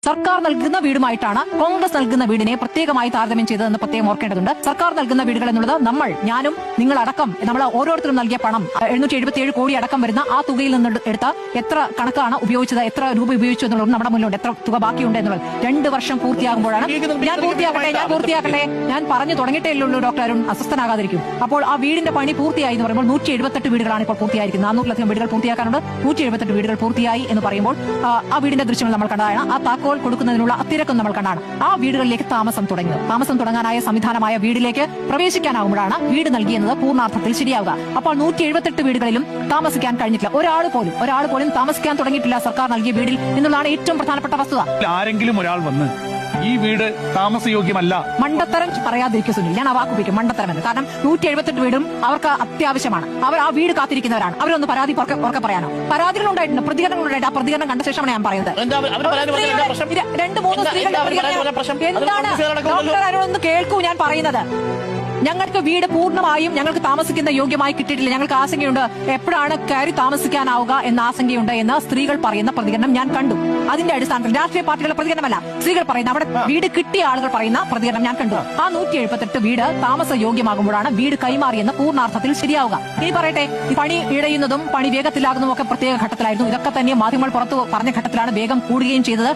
സർക്കാർ നൽകുന്ന വീടുമായിട്ടാണ് കോൺഗ്രസ് നൽകുന്ന വീടിനെ പ്രത്യേകമായി താരതമ്യം ചെയ്തതെന്ന് പ്രത്യേകം ഓർക്കേണ്ടതുണ്ട്. സർക്കാർ നൽകുന്ന വീടുകൾ എന്നുള്ളത് ഞാനും നിങ്ങളടക്കം നമ്മൾ ഓരോരുത്തരും നൽകിയ പണം 777 കോടി അടക്കം വരുന്ന ആ തുകയിൽ നിന്ന് എടുത്ത എത്ര കണക്കാണ് ഉപയോഗിച്ചത്, എത്ര രൂപ ഉപയോഗിച്ചു എന്നുള്ളത് നമ്മുടെ മുന്നിലുണ്ട്. എത്ര തുക ബാക്കിയുണ്ട് എന്നുള്ളത് 2 വർഷം പൂർത്തിയാകുമ്പോഴാണ്. ഞാൻ പൂർത്തിയാക്കട്ടെ. ഞാൻ പറഞ്ഞു തുടങ്ങിയിട്ടേ ഉള്ളൂ. ഡോക്ടർ അരുൺ അസ്വസ്ഥനാകാതിരിക്കും. അപ്പോൾ ആ വീടിന്റെ പണി പൂർത്തിയായി എന്ന് പറയുമ്പോൾ 178 വീടുകളാണ് ഇപ്പോൾ പൂർത്തിയായിരിക്കുന്നത്. 400-ലധികം വീടുകൾ പൂർത്തിയാക്കാനുണ്ട്. 178 വീടുകൾ പൂർത്തിയായി എന്ന് പറയുമ്പോൾ ആ വീടിന്റെ ദൃശ്യങ്ങൾ നമ്മൾ കണ്ടതാണ്. ആ താക്കോൽ കൊടുക്കുന്നതിനുള്ള അത്തിരക്കം നമ്മൾ കണ്ടാണ്. ആ വീടുകളിലേക്ക് താമസം തുടങ്ങാനായ സംവിധാനമായ വീടിലേക്ക് പ്രവേശിക്കാനാവുമ്പോഴാണ് വീട് നൽകിയെന്നത് പൂർണ്ണാർത്ഥത്തിൽ ശരിയാവുക. അപ്പോൾ 178 വീടുകളിലും താമസിക്കാൻ കഴിഞ്ഞിട്ടില്ല. ഒരാൾ പോലും താമസിക്കാൻ തുടങ്ങിയിട്ടില്ല സർക്കാർ നൽകിയ വീടിൽ എന്നുള്ളതാണ് ഏറ്റവും പ്രധാനപ്പെട്ട വസ്തുത. ആരെങ്കിലും ഒരാൾ വന്ന് ഈ വീട് താമസയോഗ്യമല്ല, മണ്ടത്തരം പറയാതിരിക്കും സുനിൽ. ഞാൻ ആ വാക്കുപിക്കും മണ്ടത്തരം എന്ന്. കാരണം 178 വീടും അവർക്ക് അത്യാവശ്യമാണ്. അവർ ആ വീട് കാത്തിരിക്കുന്നവരാണ്. അവരൊന്ന് പരാതി പുറക്കെ പറയാനോ? പരാതികൾ ഉണ്ടായിട്ടുണ്ട്, പ്രതികരണങ്ങൾ ഉണ്ടായിട്ട്. ആ പ്രതികരണം കണ്ട ശേഷമാണ് ഞാൻ പറയുന്നത്. 2-3 സ്ത്രീകൾ എന്താണ് ഡോക്ടർ അരുണൊന്ന് കേൾക്കൂ ഞാൻ പറയുന്നത്. ഞങ്ങൾക്ക് വീട് പൂർണ്ണമായും ഞങ്ങൾക്ക് താമസിക്കുന്ന യോഗ്യമായി കിട്ടിയിട്ടില്ല. ഞങ്ങൾക്ക് ആശങ്കയുണ്ട്, എപ്പോഴാണ് കയറി താമസിക്കാനാവുക എന്ന ആശങ്കയുണ്ട് എന്ന് സ്ത്രീകൾ പറയുന്ന പ്രതികരണം ഞാൻ കണ്ടു. അതിന്റെ അടിസ്ഥാനത്തിൽ രാഷ്ട്രീയ പാർട്ടികളുടെ പ്രതികരണമല്ല, സ്ത്രീകൾ പറയുന്ന, അവിടെ വീട് കിട്ടിയ ആളുകൾ പറയുന്ന പ്രതികരണം ഞാൻ കണ്ടു. ആ 178 വീട് താമസ യോഗ്യമാകുമ്പോഴാണ് വീട് കൈമാറിയെന്ന് പൂർണ്ണാർത്ഥത്തിൽ ശരിയാവുക. ഇനി പറയട്ടെ, പണി ഇഴയുന്നതും പണി വേഗത്തിലാകുന്നതും ഒക്കെ പ്രത്യേക ഘട്ടത്തിലായിരുന്നു. ഇതൊക്കെ തന്നെ മാധ്യമങ്ങൾ പുറത്തു പറഞ്ഞ ഘട്ടത്തിലാണ് വേഗം കൂടുകയും ചെയ്തത്.